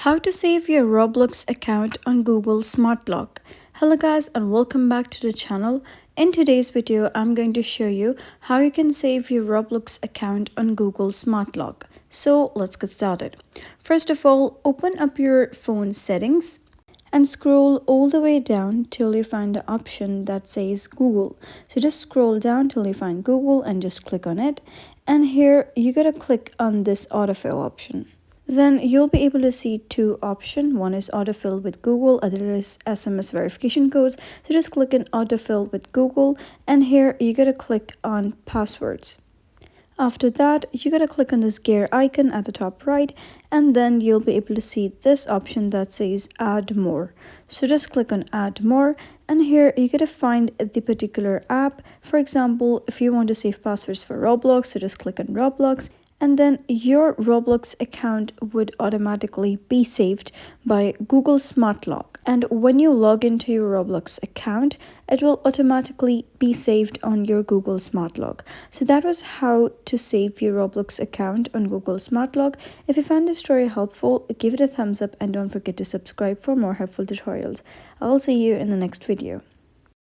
How to save your Roblox account on Google Smart Lock. Hello guys and welcome back to the channel. In today's video, I'm going to show you how you can save your Roblox account on Google Smart Lock. So let's get started. First of all, open up your phone settings and scroll all the way down till you find the option that says Google. So just scroll down till you find Google and just click on it. And here you gotta click on this autofill option. Then you'll be able to see two options. One is autofill with Google, other is SMS verification codes. So just click on autofill with Google and here you gotta click on passwords. After that, you gotta click on this gear icon at the top right and then you'll be able to see this option that says add more. So just click on add more and here you gotta find the particular app. For example, if you want to save passwords for Roblox, so just click on Roblox. And then your Roblox account would automatically be saved by Google Smart Lock. And when you log into your Roblox account, it will automatically be saved on your Google Smart Lock. So that was how to save your Roblox account on Google Smart Lock. If you found this story helpful, give it a thumbs up and don't forget to subscribe for more helpful tutorials. I'll see you in the next video.